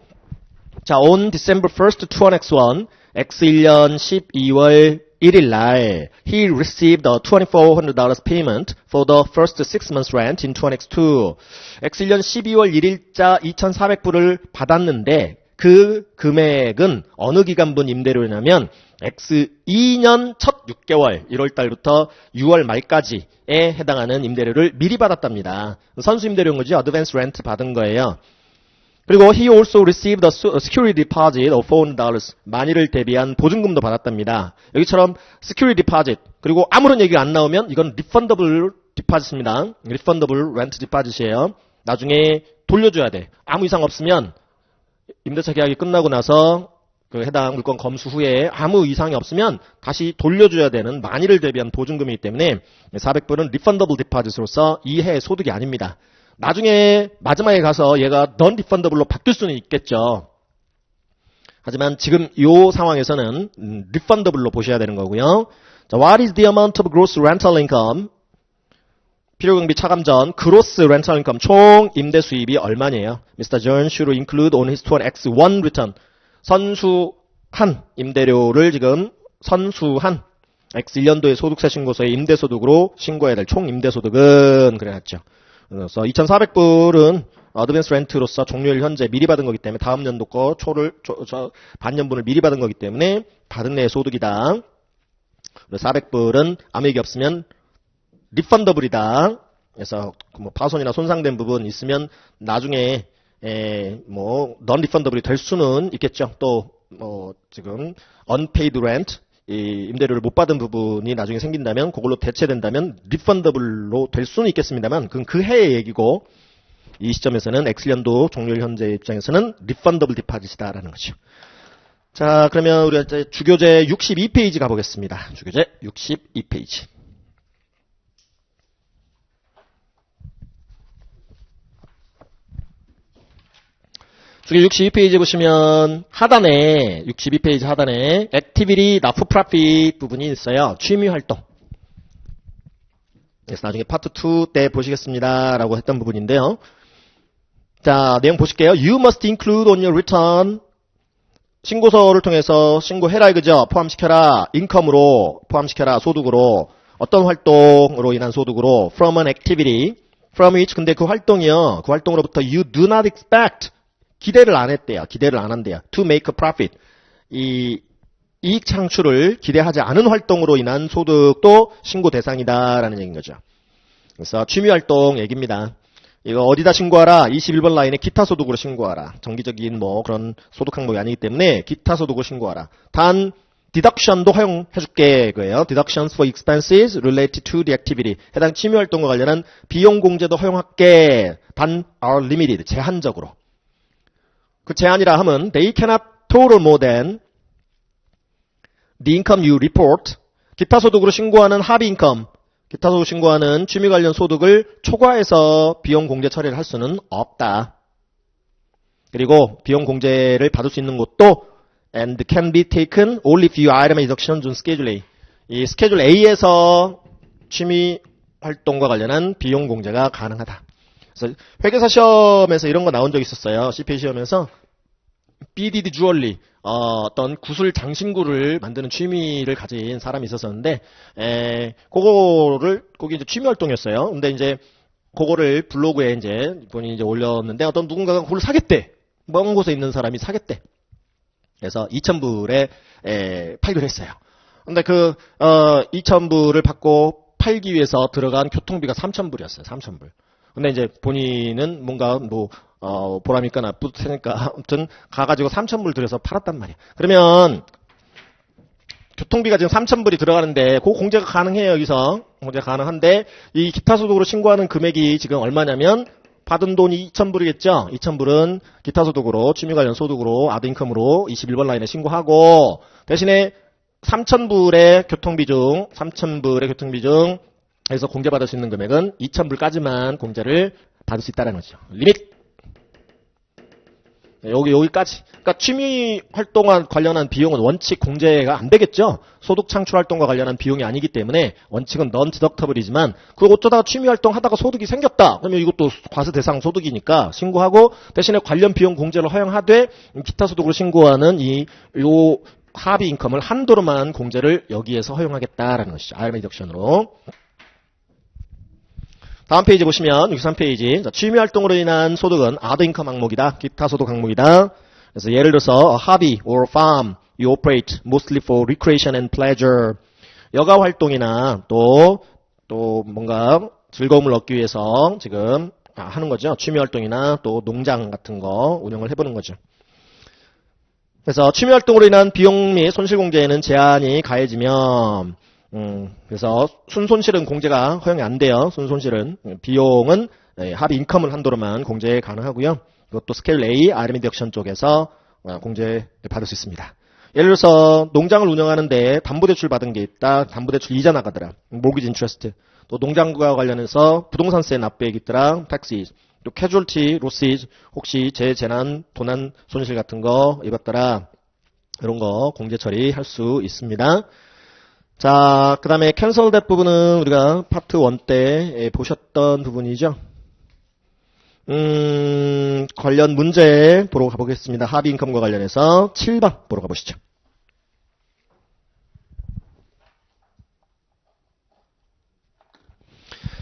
자, on December 1st, 21X1, X1년 12월 1일 날 he received a $2,400 payment for the first 6 months rent in 21X2. X1년 12월 1일자 2,400불을 받았는데 그 금액은 어느 기간분 임대료냐면 X2년 첫 6개월 1월달부터 6월 말까지에 해당하는 임대료를 미리 받았답니다. 선수 임대료인 거지 어드밴스 렌트 받은 거예요. 그리고 he also received a security deposit of $400. 만일을 대비한 보증금도 받았답니다. 여기처럼 security deposit 그리고 아무런 얘기가 안 나오면 이건 refundable deposit입니다. refundable rent deposit이에요. 나중에 돌려줘야 돼. 아무 이상 없으면 임대차 계약이 끝나고 나서 그 해당 물건 검수 후에 아무 이상이 없으면 다시 돌려줘야 되는 만일을 대비한 보증금이기 때문에 400불은 refundable deposit으로서 이해 소득이 아닙니다. 나중에 마지막에 가서 얘가 non-refundable로 바뀔 수는 있겠죠. 하지만 지금 이 상황에서는 refundable로 보셔야 되는 거고요. 자, what is the amount of gross rental income? 필요경비 차감 전 gross rental income 총 임대 수입이 얼마냐요? Mr. Jones should include on his 2X1 return. 선수한 임대료를 지금 선수한 X1년도의 소득세 신고서에 임대소득으로 신고해야 될 총 임대소득은 그래놨죠. 그래서 2,400불은 어드밴스 렌트로서 종료일 현재 미리 받은 거기 때문에 다음 연도 거 반년분을 미리 받은 거기 때문에 받은 내 소득이다. 400불은 아무 얘기 없으면 리펀더블이다. 그래서 뭐 파손이나 손상된 부분 있으면 나중에 뭐 non-refundable이 될 수는 있겠죠. 또 뭐 지금 unpaid rent 이 임대료를 못 받은 부분이 나중에 생긴다면 그걸로 대체된다면 refundable로 될 수는 있겠습니다만 그건 그 해의 얘기고 이 시점에서는 X년도 종료일 현재 입장에서는 refundable deposit이다라는 거죠. 자, 그러면 우리가 이제 주교재 62페이지 가보겠습니다. 주교재 62페이지. 주교 62페이지 보시면 하단에 62페이지 하단에 activity not for profit 부분이 있어요. 취미 활동. 그래서 나중에 파트 2 때 보시겠습니다. 라고 했던 부분인데요. 자, 내용 보실게요. You must include on your return 신고서를 통해서 신고해라 이거죠. 포함시켜라. 인컴으로 포함시켜라. 소득으로. 어떤 활동으로 인한 소득으로 from an activity from which 근데 그 활동이요. 그 활동으로부터 you do not expect 기대를 안 했대요. 기대를 안 한대요. To make a profit. 이 이익 창출을 기대하지 않은 활동으로 인한 소득도 신고 대상이다라는 얘기인 거죠. 그래서 취미활동 얘기입니다. 이거 어디다 신고하라? 21번 라인에 기타 소득으로 신고하라. 정기적인 뭐 그런 소득 항목이 아니기 때문에 기타 소득으로 신고하라. 단 deduction도 허용해줄게 그거예요. deductions for expenses related to the activity. 해당 취미활동과 관련한 비용 공제도 허용할게. 단 are limited. 제한적으로. 그 제한이라 하면 they cannot total more than the income you report. 기타 소득으로 신고하는 합의 인컴, 기타 소득 신고하는 취미 관련 소득을 초과해서 비용 공제 처리를 할 수는 없다. 그리고 비용 공제를 받을 수 있는 곳도 and can be taken only if you item deductions on schedule A. 이 스케줄 A에서 취미 활동과 관련한 비용 공제가 가능하다. 그래서 회계사 시험에서 이런 거 나온 적 있었어요. CPA 시험에서 beaded jewelry 어떤 구슬 장신구를 만드는 취미를 가진 사람이 있었었는데 그게 이제 취미 활동이었어요. 근데 이제 그거를 블로그에 이제 본인이 이제 올렸는데 어떤 누군가가 그걸 사겠대. 먼 곳에 있는 사람이 사겠대. 그래서 2,000불에 팔기로 했어요. 근데 그 2,000불을 받고 팔기 위해서 들어간 교통비가 3,000불이었어요. 3,000불. 근데 이제 본인은 뭔가 뭐 보람 있거나 뿌듯하니까 아무튼 가가지고 3,000불 들여서 팔았단 말이야. 그러면 교통비가 지금 3,000불이 들어가는데 그 공제가 가능해요. 여기서 공제가 가능한데 이 기타 소득으로 신고하는 금액이 지금 얼마냐면 받은 돈이 2,000불이겠죠. 2,000불은 기타 소득으로 취미 관련 소득으로 아드인컴으로 21번 라인에 신고하고 대신에 3,000불의 교통비 중 3,000불의 교통비 중 해서 공제받을 수 있는 금액은 2,000불까지만 공제를 받을 수 있다는 거죠. 리밋. 여기까지. 그러니까 취미 활동과 관련한 비용은 원칙 공제가 안 되겠죠. 소득 창출 활동과 관련한 비용이 아니기 때문에 원칙은 non deductible이지만 그 어쩌다가 취미 활동 하다가 소득이 생겼다. 그러면 이것도 과세 대상 소득이니까 신고하고 대신에 관련 비용 공제를 허용하되 기타 소득으로 신고하는 요 합의 인컴을 한도로만 공제를 여기에서 허용하겠다라는 것이죠. IRA 디덕션으로. 다음 페이지 보시면 63페이지 취미활동으로 인한 소득은 other income 항목이다. 기타 소득 항목이다. 그래서 예를 들어서 hobby or farm you operate mostly for recreation and pleasure. 여가 활동이나 또 뭔가 즐거움을 얻기 위해서 지금 하는 거죠. 취미활동이나 또 농장 같은 거 운영을 해보는 거죠. 그래서 취미활동으로 인한 비용 및 손실공제에는 제한이 가해지면 그래서 순손실은 공제가 허용이 안 돼요. 순손실은. 비용은 합의 인컴을 한도로만 공제 가능하고요. 이것도 스케줄 A, RM 디덕션 쪽에서 공제 받을 수 있습니다. 예를 들어서 농장을 운영하는데 담보대출 받은 게 있다. 담보대출 이자 나가더라. 모기지 인트레스트. 또 농장과 관련해서 부동산세 납부액이 있더라. 텍스. 또 캐주얼티, 로시즈, 혹시 재난, 도난, 손실 같은 거 입었더라. 이런 거 공제 처리할 수 있습니다. 자, 그 다음에 캔슬댓 부분은 우리가 파트 1 때 보셨던 부분이죠. 관련 문제 보러 가보겠습니다. 합의 인컴과 관련해서 7번 보러 가보시죠.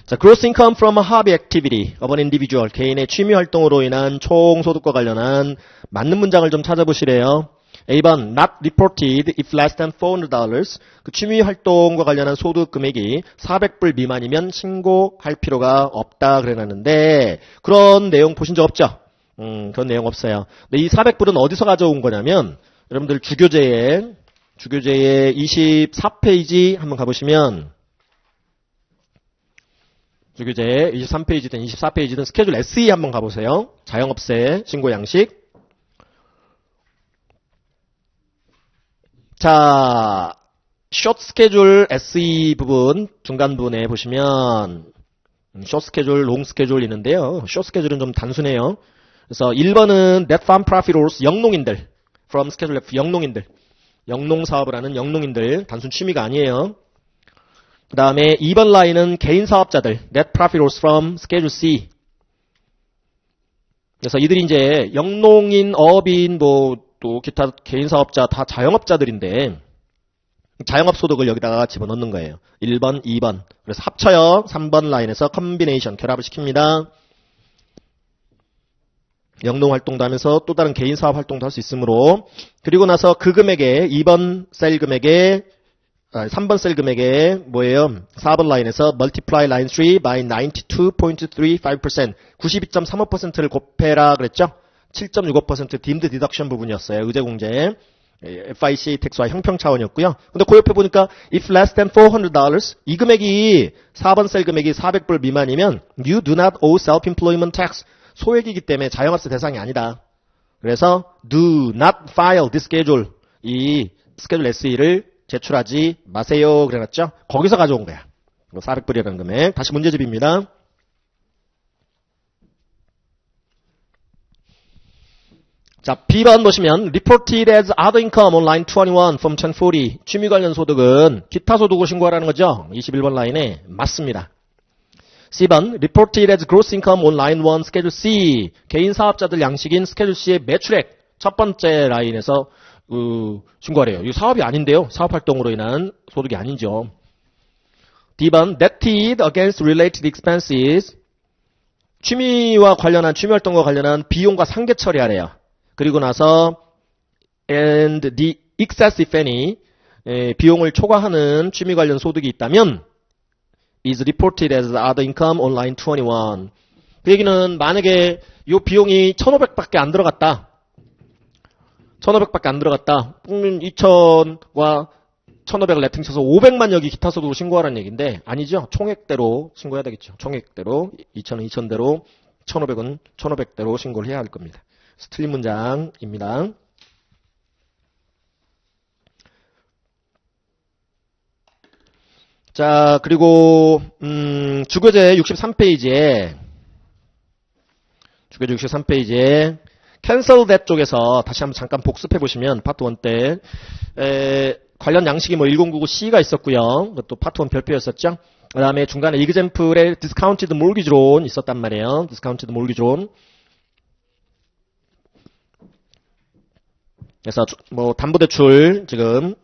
자, gross income from a hobby activity of an individual. 개인의 취미 활동으로 인한 총 소득과 관련한 맞는 문장을 좀 찾아보시래요. A번 not reported if less than $400. 그 취미 활동과 관련한 소득 금액이 400불 미만이면 신고할 필요가 없다 그래놨는데 그런 내용 보신 적 없죠? 그런 내용 없어요. 근데 이 400불은 어디서 가져온 거냐면 여러분들 주교재에 24페이지 한번 가보시면 주교재 23페이지든 24페이지든 스케줄 SE 한번 가보세요. 자영업세 신고 양식. 자, 숏 스케줄 SE 부분 중간 부분에 보시면 숏 스케줄, 롱 스케줄 있는데요. 숏 스케줄은 좀 단순해요. 그래서 1번은 net farm profit rules 영농인들 from schedule F 영농인들 영농 사업을 하는 영농인들 단순 취미가 아니에요. 그 다음에 2번 라인은 개인 사업자들 net profit rules from schedule C. 그래서 이들이 이제 영농인, 어업인, 또 기타 개인 사업자 다 자영업자들인데 자영업 소득을 여기다가 집어넣는 거예요. 1번, 2번. 그래서 합쳐요. 3번 라인에서 컨비네이션 결합을 시킵니다. 영농 활동도 하면서 또 다른 개인 사업 활동도 할 수 있으므로 그리고 나서 그 금액에 2번 셀 금액에 3번 셀 금액에 뭐예요? 4번 라인에서 multiply line 3 by 92.35% 92.35%를 곱해라 그랬죠? 7.65% deemed deduction 부분이었어요. 의제공제 FIC 텍스와 형평 차원이었고요. 근데 그 옆에 보니까 if less than $400 이 금액이 4번 셀 금액이 400불 미만이면 you do not owe self-employment tax 소액이기 때문에 자영업세 대상이 아니다. 그래서 do not file this schedule 이 스케줄 SE를 제출하지 마세요 그래놨죠. 거기서 가져온 거야. 400불이라는 금액. 다시 문제집입니다. 자, B번 보시면 reported as other income on line 21 from 1040 취미 관련 소득은 기타 소득을 신고하라는 거죠. 21번 라인에 맞습니다. C번 reported as gross income on line 1 schedule C 개인 사업자들 양식인 schedule C의 매출액 첫 번째 라인에서 신고하래요. 이거 사업이 아닌데요. 사업활동으로 인한 소득이 아니죠. D번 netted against related expenses 취미와 관련한 취미활동과 관련한 비용과 상계 처리하래요. 그리고 나서 and the excess if any 비용을 초과하는 취미 관련 소득이 있다면 is reported as other income on line 21. 그 얘기는 만약에 이 비용이 1,500밖에 안 들어갔다. 1,500밖에 안 들어갔다. 2,000과 1,500을 내팅 쳐서 500만 여기 기타 소득으로 신고하라는 얘기인데 아니죠. 총액대로 신고해야 되겠죠. 총액대로 2,000은 2,000대로 1,500은 1,500대로 신고를 해야 할 겁니다. 틀린 문장입니다. 자, 그리고 주교재 63페이지에 cancel that 쪽에서 다시 한번 잠깐 복습해 보시면 파트 1 때 관련 양식이 뭐 1099C가 있었고요. 또 파트 1 별표였었죠. 그 다음에 중간에 example에 discounted mortgage loan 있었단 말이에요. discounted mortgage loan. 그래서 뭐 담보대출 지금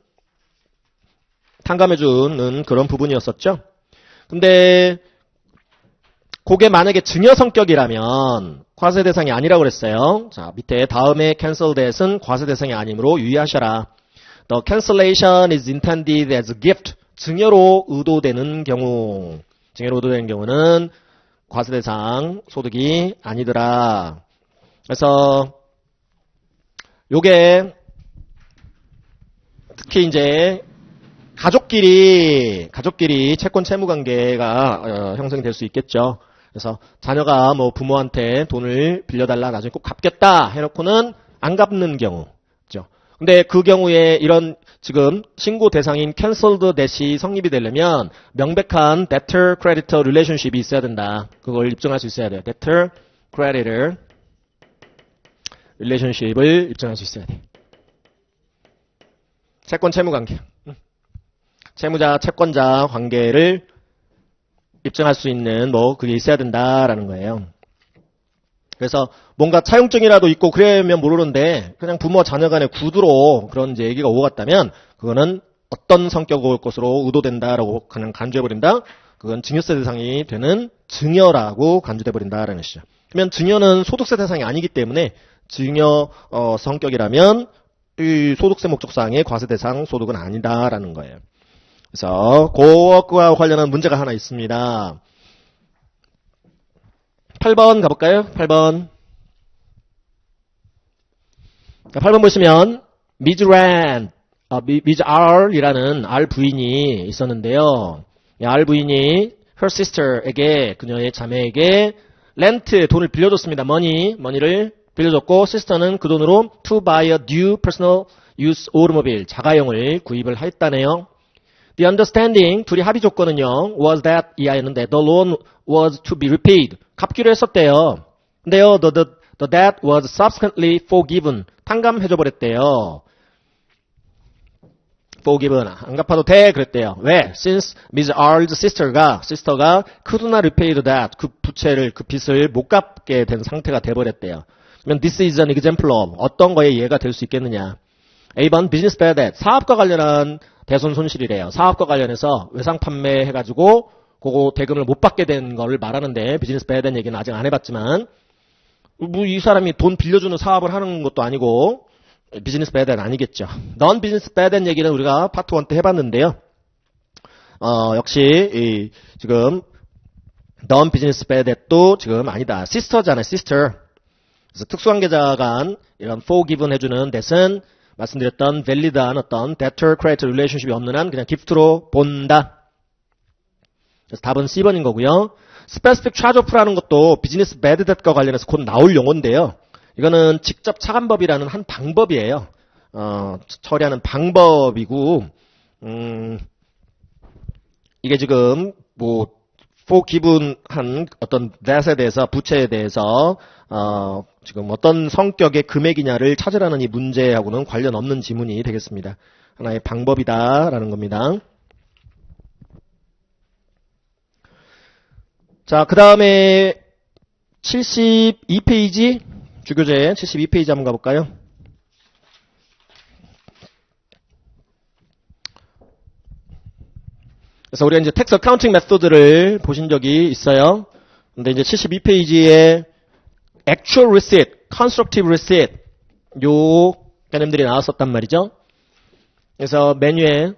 탕감해주는 그런 부분이었었죠. 근데 그게 만약에 증여 성격이라면 과세 대상이 아니라고 그랬어요. 자, 밑에 다음에 cancel that은 과세 대상이 아니므로 유의하셔라. The cancellation is intended as a gift. 증여로 의도되는 경우는 과세대상 소득이 아니더라. 그래서 요게 특히 이제 가족끼리 채권 채무 관계가 형성될 수 있겠죠. 그래서 자녀가 뭐 부모한테 돈을 빌려달라 나중에 꼭 갚겠다 해놓고는 안 갚는 경우죠. 근데 그 경우에 이런 지금 신고 대상인 canceled debt이 성립이 되려면 명백한 debtor creditor relationship이 있어야 된다. 그걸 입증할 수 있어야 돼요. debtor creditor relationship을 입증할 수 있어야 돼. 채권 채무 관계. 채무자 채권자 관계를 입증할 수 있는 뭐 그게 있어야 된다라는 거예요. 그래서 뭔가 차용증이라도 있고 그러면 모르는데 그냥 부모와 자녀 간의 구두로 그런 이제 얘기가 오고 갔다면 그거는 어떤 성격의 것으로 의도된다라고 그냥 간주해버린다. 그건 증여세 대상이 되는 증여라고 간주돼버린다라는 것이죠. 그러면 증여는 소득세 대상이 아니기 때문에 증여 성격이라면 이 소득세 목적사항의 과세 대상 소득은 아니다라는 거예요. 그래서 그것과 관련한 문제가 하나 있습니다. 8번 가볼까요? 8번. 8번 보시면 Ms. R이라는 R 부인이 있었는데요. R 부인이 her sister에게 그녀의 자매에게 렌트 돈을 빌려줬습니다. 머니를 빌려줬고 sister는 그 돈으로 to buy a new personal use automobile 자가용을 구입을 했다네요. The understanding 둘이 합의 조건은요 was that 이하였는데 the loan was to be repaid 갚기로 했었대요. 근데요 the debt was subsequently forgiven 탕감해줘 버렸대요. forgiven 안 갚아도 돼 그랬대요. 왜? Since Ms. R's sister가 could not repay the debt 그 부채를 그 빚을 못 갚게 된 상태가 돼버렸대요. 그러면 this is an example of 어떤 거에 이해가 될 수 있겠느냐. A번 business bad debt 사업과 관련한 대손 손실이래요. 사업과 관련해서 외상 판매해가지고 그거 대금을 못 받게 된 거를 말하는데 비즈니스 bad debt 얘기는 아직 안 해봤지만 뭐 이 사람이 돈 빌려주는 사업을 하는 것도 아니고 비즈니스 bad debt 아니겠죠. non business bad debt 얘기는 우리가 파트 1 때 해봤는데요. 역시 지금 non business bad debt도 지금 아니다. sister잖아요. sister. 그래서 특수관계자 간 이런 forgiven 해주는 debt은 말씀드렸던 valid한 어떤 debtor creditor relationship이 없는 한 그냥 gift로 본다. 그래서 답은 C번인 거고요. specific charge-off라는 것도 비즈니스 bad debt과 관련해서 곧 나올 용어인데요. 이거는 직접 차감법이라는 한 방법이에요. 처리하는 방법이고 이게 지금 뭐 forgiven한 어떤 debt에 대해서 부채에 대해서 지금 어떤 성격의 금액이냐를 찾으라는 이 문제하고는 관련 없는 지문이 되겠습니다. 하나의 방법이다라는 겁니다. 자, 그 다음에 72페이지 주교재 72페이지 한번 가볼까요? 그래서 우리가 이제 텍스 어카운팅 메소드를 보신 적이 있어요. 근데 이제 72페이지에 actual receipt, constructive receipt 요 개념들이 나왔었단 말이죠. 그래서 메뉴에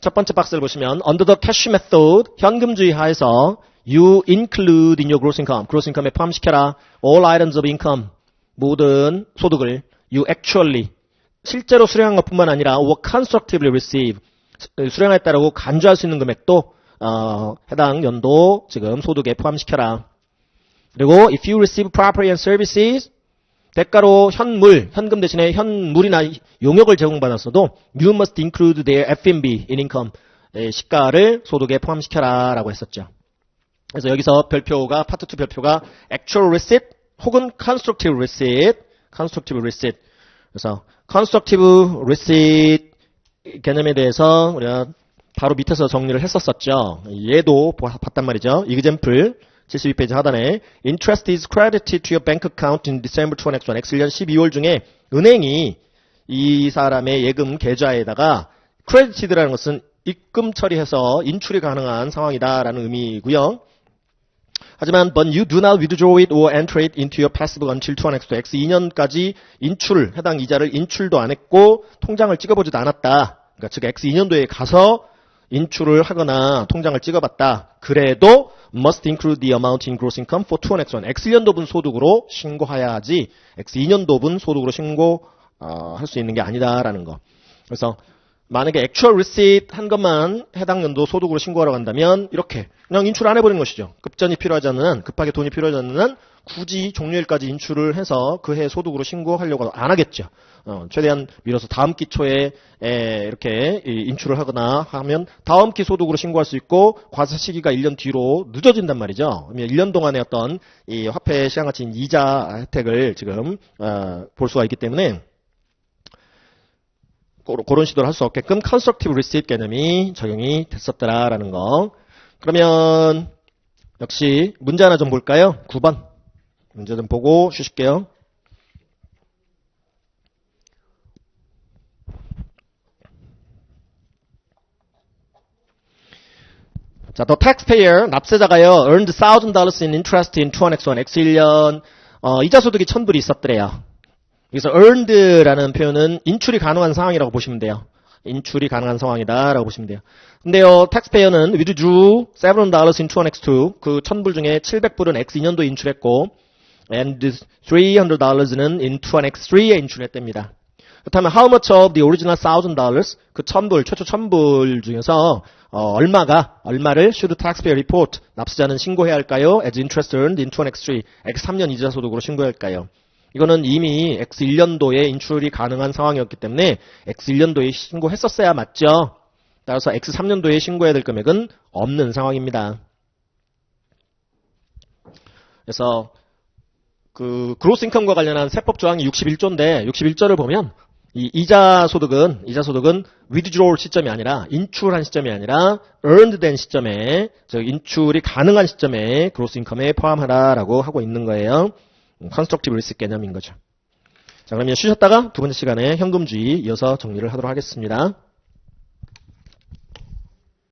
첫 번째 박스를 보시면 under the cash method 현금주의 하에서 you include in your gross income, gross income에 포함시켜라 all items of income 모든 소득을 you actually 실제로 수령한 것뿐만 아니라 or constructively receive 수령했다라고 간주할 수 있는 금액도 해당 연도 지금 소득에 포함시켜라. 그리고 if you receive property and services 대가로 현금 대신에 현물이나 용역을 제공받았어도 you must include their F&B in income 시가를 소득에 포함시켜라 라고 했었죠. 그래서 여기서 별표가 파트 2 별표가 actual receipt 혹은 constructive receipt 그래서 constructive receipt 개념에 대해서 우리가 바로 밑에서 정리를 했었었죠. 얘도 봤단 말이죠. example 72페이지 하단에 interest is credited to your bank account in December 2021 X1년 12월 중에 은행이 이 사람의 예금 계좌에다가 credited라는 것은 입금 처리해서 인출이 가능한 상황이다라는 의미고요. 하지만 but you do not withdraw it or enter it into your passive until 2022 X2년까지 해당 이자를 인출도 안 했고 통장을 찍어보지도 않았다. 그러니까 즉 X2년도에 가서 인출을 하거나 통장을 찍어봤다. 그래도 must include the amount in gross income for 2X1. X1년도분 소득으로 신고해야지 X2년도분 소득으로 신고할 수 있는 게 아니다라는 거. 그래서 만약에 actual receipt 한 것만 해당 연도 소득으로 신고하라고 한다면 이렇게 그냥 인출 안 해버리는 것이죠. 급전이 필요하지 않는 한, 급하게 돈이 필요하지 않는 한 굳이 종료일까지 인출을 해서 그 해 소득으로 신고하려고 안 하겠죠. 최대한 밀어서 다음 기 초에 이렇게 인출을 하거나 하면 다음 기 소득으로 신고할 수 있고 과세 시기가 1년 뒤로 늦어진단 말이죠. 그러면 1년 동안의 어떤 이 화폐 시장 가치인 이자 혜택을 지금 볼 수가 있기 때문에 그런 시도를 할 수 없게끔 constructive receipt 개념이 적용이 됐었더라라는 거. 그러면 역시 문제 하나 좀 볼까요? 9번. 문제 좀 보고 쉬실게요. 자, the taxpayer, 납세자가요, earned $1,000 in interest in 2X1, X1년, 이자 소득이 1,000불이 있었더래요. 여기서 earned라는 표현은 인출이 가능한 상황이라고 보시면 돼요. 인출이 가능한 상황이다라고 보시면 돼요. 근데요, taxpayer는 withdrew $700 in 2X2, 그 1,000불 중에 700불은 X2년도에 인출했고, and $300는 in 2X3에 인출했답니다. 그렇다면 how much of the original $1,000, 그 1,000불, 최초 1,000불 중에서 얼마를 should taxpayer report, 납세자는 신고해야 할까요? as interest earned in 2X3, X3년 이자 소득으로 신고해야 할까요? 이거는 이미 X1년도에 인출이 가능한 상황이었기 때문에 X1년도에 신고했었어야 맞죠. 따라서 X3년도에 신고해야 될 금액은 없는 상황입니다. 그래서 그 그로스 인컴과 관련한 세법 조항이 61조인데 61조를 보면 이 이자 소득은 withdrawal 시점이 아니라 인출한 시점이 아니라 earned 된 시점에 즉 인출이 가능한 시점에 그로스 인컴에 포함하라라고 하고 있는 거예요. 컨스트럭티브 리스크 개념인 거죠. 자, 그러면 쉬셨다가 두 번째 시간에 현금주의 이어서 정리를 하도록 하겠습니다.